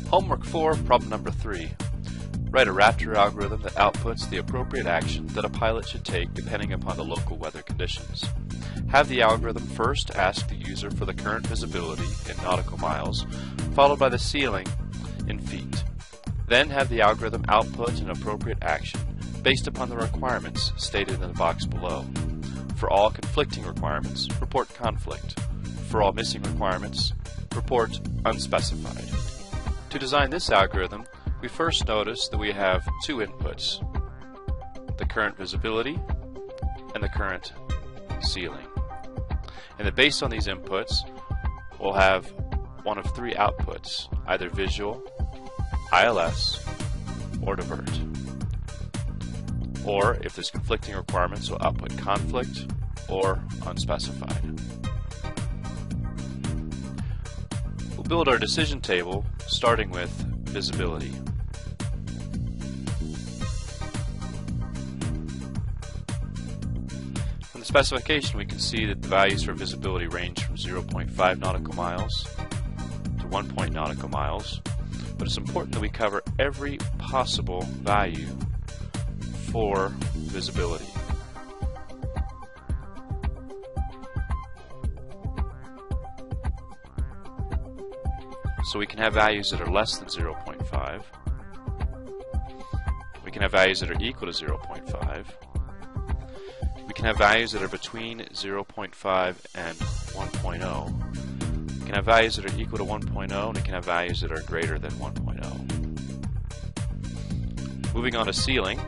Homework 4, problem number 3. Write a Raptor algorithm that outputs the appropriate action that a pilot should take depending upon the local weather conditions. Have the algorithm first ask the user for the current visibility in nautical miles, followed by the ceiling in feet. Then have the algorithm output an appropriate action based upon the requirements stated in the box below. For all conflicting requirements, report conflict. For all missing requirements, report unspecified. To design this algorithm, we first notice that we have two inputs, the current visibility and the current ceiling. And that based on these inputs, we'll have one of three outputs, either visual, ILS, or divert. Or, if there's conflicting requirements, we'll output conflict or unspecified. We'll build our decision table starting with visibility. From the specification, we can see that the values for visibility range from 0.5 nautical miles to 1 nautical miles, but it's important that we cover every possible value for visibility. So we can have values that are less than 0.5. We can have values that are equal to 0.5. We can have values that are between 0.5 and 1.0. We can have values that are equal to 1.0, and we can have values that are greater than 1.0. Moving on to ceiling.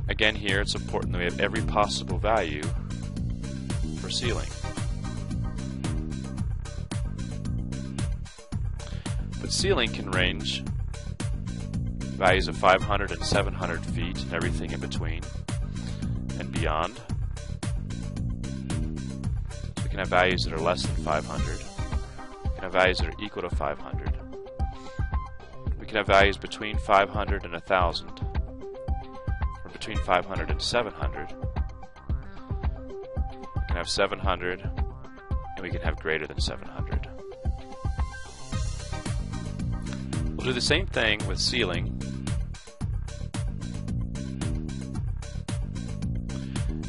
Again, here it's important that we have every possible value for ceiling. But ceiling can range values of 500 and 700 feet and everything in between and beyond. We can have values that are less than 500. We can have values that are equal to 500. We can have values between 500 and 1,000, or between 500 and 700. We can have 700, and we can have greater than 700. We'll do the same thing with ceiling.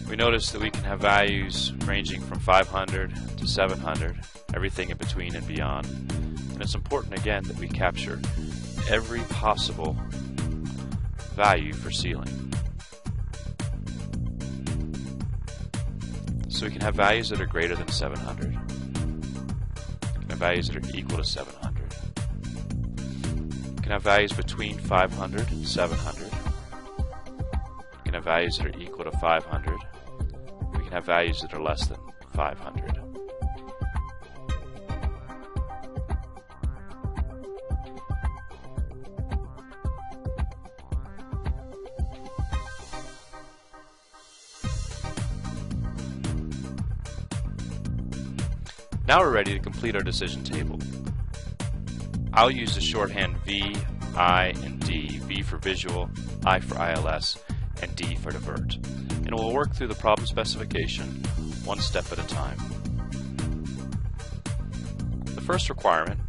We notice that we can have values ranging from 500 to 700, everything in between and beyond. And it's important again that we capture every possible value for ceiling. So we can have values that are greater than 700. We can have values that are equal to 700. We can have values between 500 and 700. We can have values that are equal to 500. We can have values that are less than 500. Now we're ready to complete our decision table. I'll use the shorthand V, I, and D, V for visual, I for ILS, and D for divert. And we'll work through the problem specification one step at a time. The first requirement,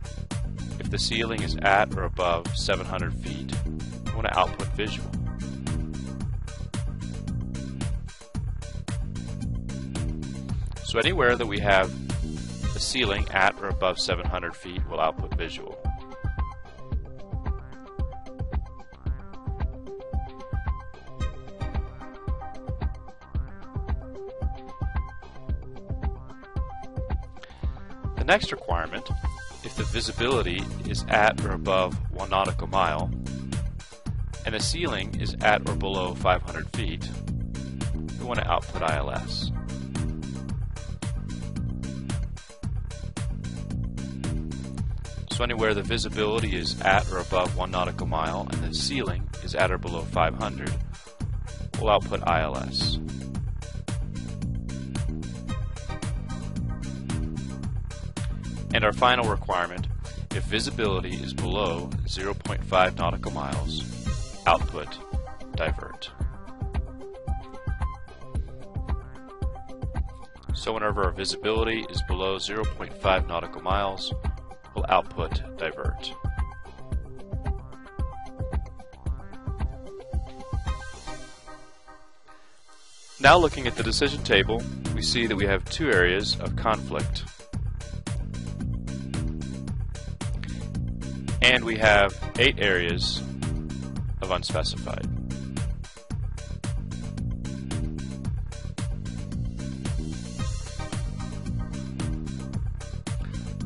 if the ceiling is at or above 700 feet, we want to output visual. So anywhere that we have the ceiling at or above 700 feet will output visual. The next requirement, if the visibility is at or above 1 nautical mile and the ceiling is at or below 500 feet, we want to output ILS. So anywhere the visibility is at or above 1 nautical mile and the ceiling is at or below 500, we'll output ILS. And our final requirement, if visibility is below 0.5 nautical miles, output divert. So whenever our visibility is below 0.5 nautical miles, we'll output divert. Now looking at the decision table, we see that we have two areas of conflict. And we have 8 areas of unspecified.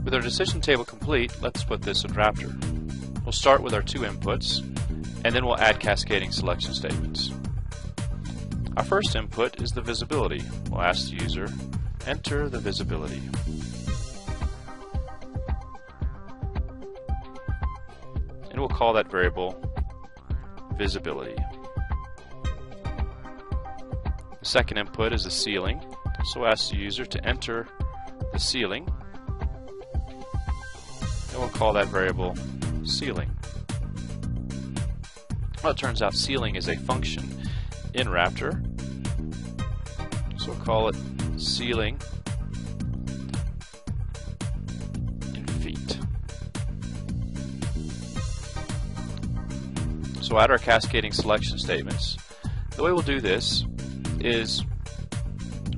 With our decision table complete, let's put this in Raptor. We'll start with our 2 inputs, and then we'll add cascading selection statements. Our first input is the visibility. We'll ask the user, enter the visibility. And we'll call that variable visibility. The second input is the ceiling, so we'll ask the user to enter the ceiling, and we'll call that variable ceiling. Well, it turns out ceiling is a function in Raptor, so we'll call it ceiling in feet. So add our cascading selection statements. The way we'll do this is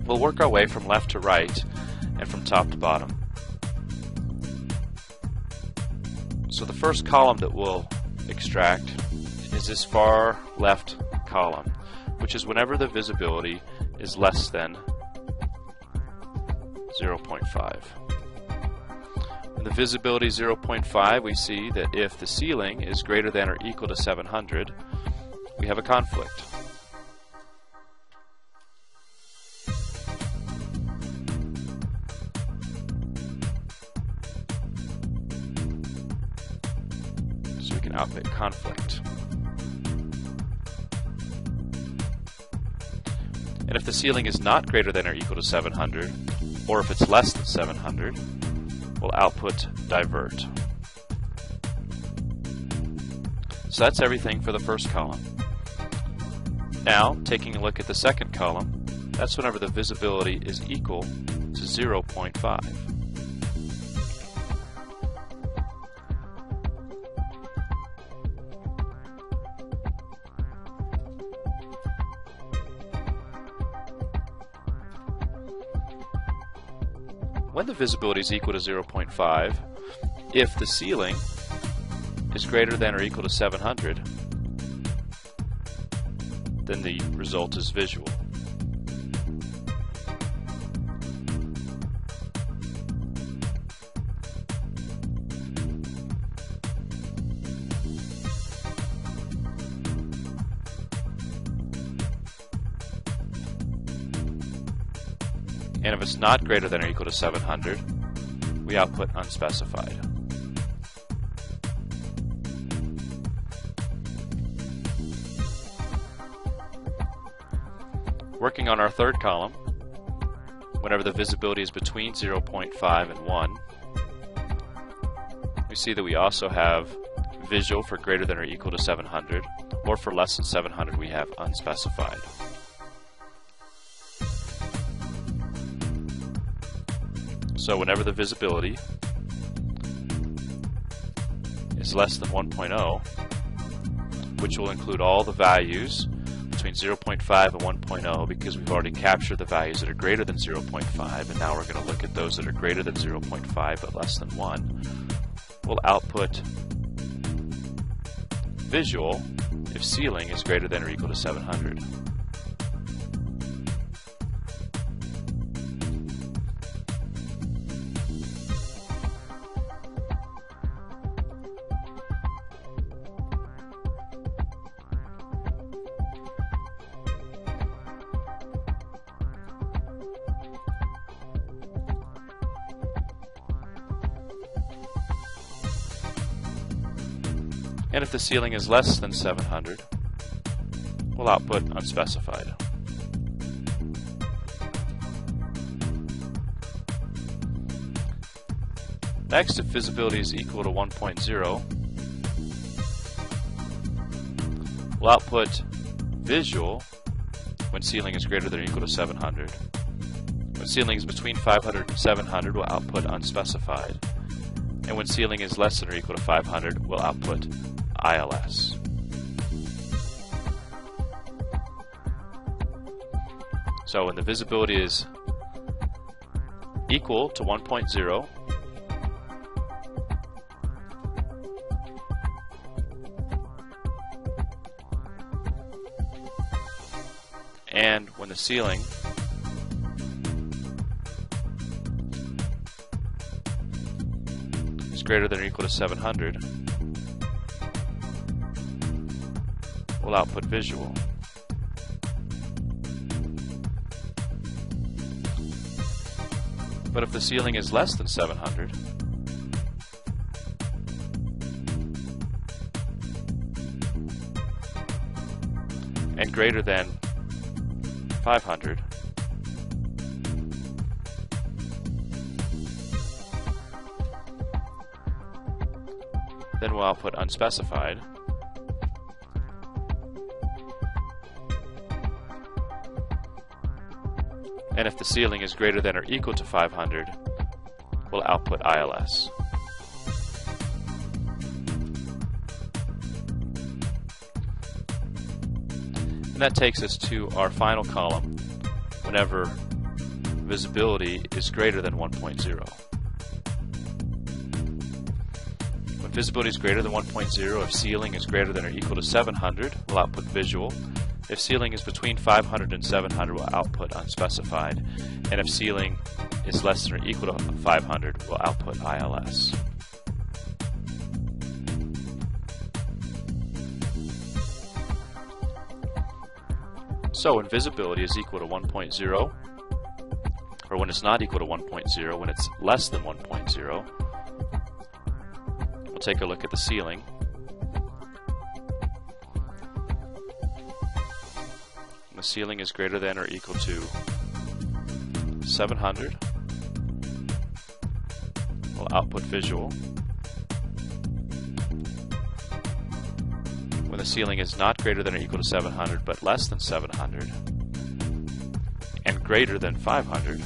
we'll work our way from left to right and from top to bottom. So the first column that we'll extract is this far left column, which is whenever the visibility is less than 0.5. When the visibility is 0.5, we see that if the ceiling is greater than or equal to 700, we have a conflict. So we can output conflict. And if the ceiling is not greater than or equal to 700, or if it's less than 700, we'll output divert. So that's everything for the first column. Now, taking a look at the second column, that's whenever the visibility is equal to 0.5. When the visibility is equal to 0.5, if the ceiling is greater than or equal to 700, then the result is visual. And if it's not greater than or equal to 700, we output unspecified. Working on our third column, whenever the visibility is between 0.5 and 1, we see that we also have visual for greater than or equal to 700, or for less than 700 we have unspecified. So whenever the visibility is less than 1.0, which will include all the values between 0.5 and 1.0, because we've already captured the values that are greater than 0.5, and now we're going to look at those that are greater than 0.5 but less than 1, we'll output visual if ceiling is greater than or equal to 700. And if the ceiling is less than 700, we'll output unspecified. Next, if visibility is equal to 1.0, we'll output visual when ceiling is greater than or equal to 700. When When ceiling is between 500 and 700, we'll output unspecified. And when ceiling is less than or equal to 500, we'll output ILS. So when the visibility is equal to 1.0, and when the ceiling is greater than or equal to 700, we'll output visual. But if the ceiling is less than 700, and greater than 500, then we'll output unspecified. And if the ceiling is greater than or equal to 500, we'll output ILS. And that takes us to our final column whenever visibility is greater than 1.0. When visibility is greater than 1.0, if ceiling is greater than or equal to 700, we'll output visual. If ceiling is between 500 and 700, we'll output unspecified. And if ceiling is less than or equal to 500, we'll output ILS. So when visibility is equal to 1.0, or when it's not equal to 1.0, when it's less than 1.0, we'll take a look at the ceiling. The ceiling is greater than or equal to 700, we'll output visual. When the ceiling is not greater than or equal to 700 but less than 700 and greater than 500,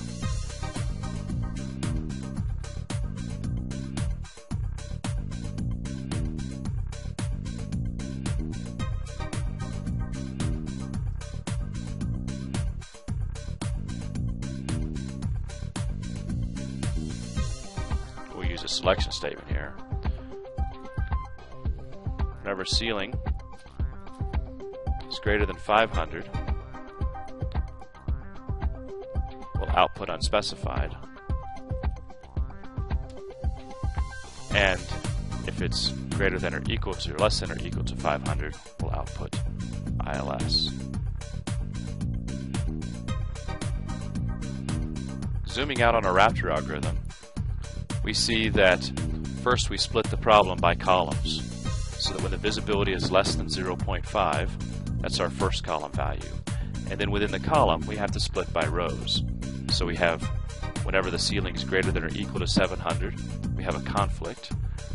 we'll use a selection statement here. Whenever ceiling is greater than 500, we'll output unspecified. And if it's greater than or equal to, or less than or equal to 500, we'll output ILS. Zooming out on our Raptor algorithm, we see that first we split the problem by columns, so that when the visibility is less than 0.5, that's our first column value. And then within the column, we have to split by rows. So we have, whenever the ceiling is greater than or equal to 700, we have a conflict.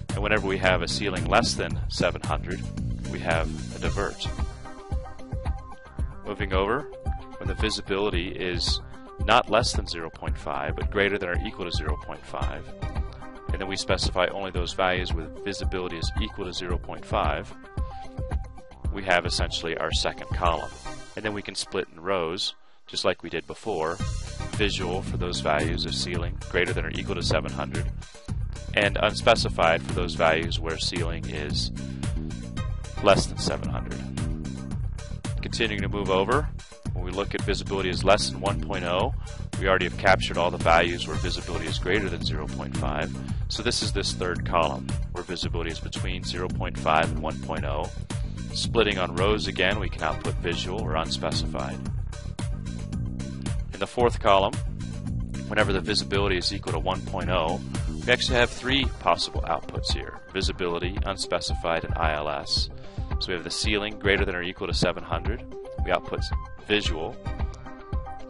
And whenever we have a ceiling less than 700, we have a divert. Moving over, when the visibility is not less than 0.5, but greater than or equal to 0.5, and then we specify only those values with visibility is equal to 0.5, we have essentially our second column. And then we can split in rows, just like we did before, visual for those values of ceiling greater than or equal to 700, and unspecified for those values where ceiling is less than 700. Continuing to move over, when we look at visibility is less than 1.0, we already have captured all the values where visibility is greater than 0.5. So this is this third column, where visibility is between 0.5 and 1.0. Splitting on rows again, we can output visual or unspecified. In the fourth column, whenever the visibility is equal to 1.0, we actually have three possible outputs here: visibility, unspecified, and ILS. So we have the ceiling greater than or equal to 700, we output visual.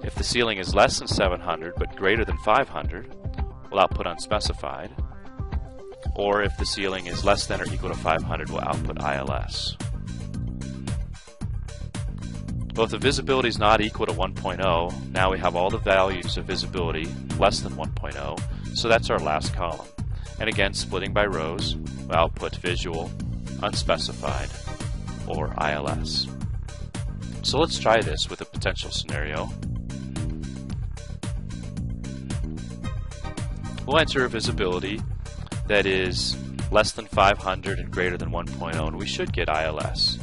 If the ceiling is less than 700 but greater than 500, we'll output unspecified. Or if the ceiling is less than or equal to 500, we'll output ILS. Well, if the visibility is not equal to 1.0, now we have all the values of visibility less than 1.0, so that's our last column. And again, splitting by rows, we'll output visual, unspecified, or ILS. So let's try this with a potential scenario. We'll enter a visibility that is less than 500 and greater than 1.0, and we should get ILS.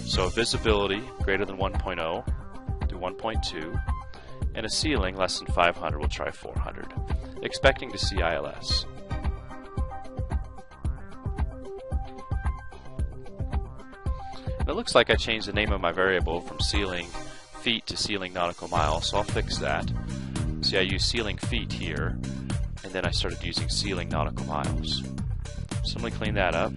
So a visibility greater than 1.0, do 1.2, and a ceiling less than 500, we'll try 400, expecting to see ILS. It looks like I changed the name of my variable from ceiling feet to ceiling nautical miles, so I'll fix that. See, I use ceiling feet here, and then I started using ceiling nautical miles. So let me clean that up.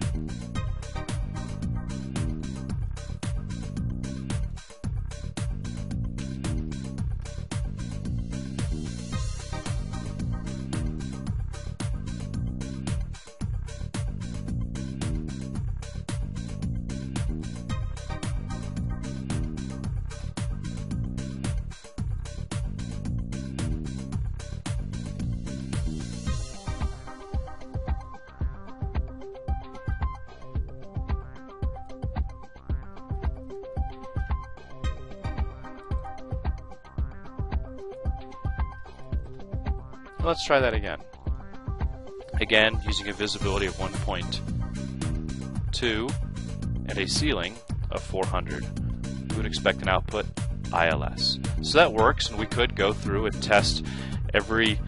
Let's try that again. Again, using a visibility of 1.2 and a ceiling of 400. We would expect an output ILS. So that works, and we could go through and test every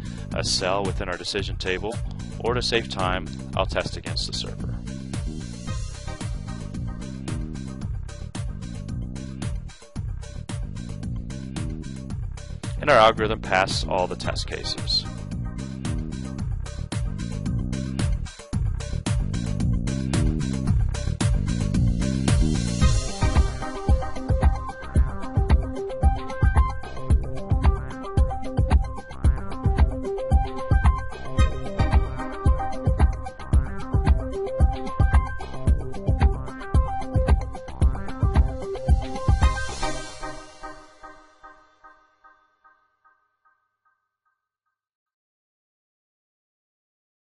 cell within our decision table, or to save time, I'll test against the server. And our algorithm passed all the test cases.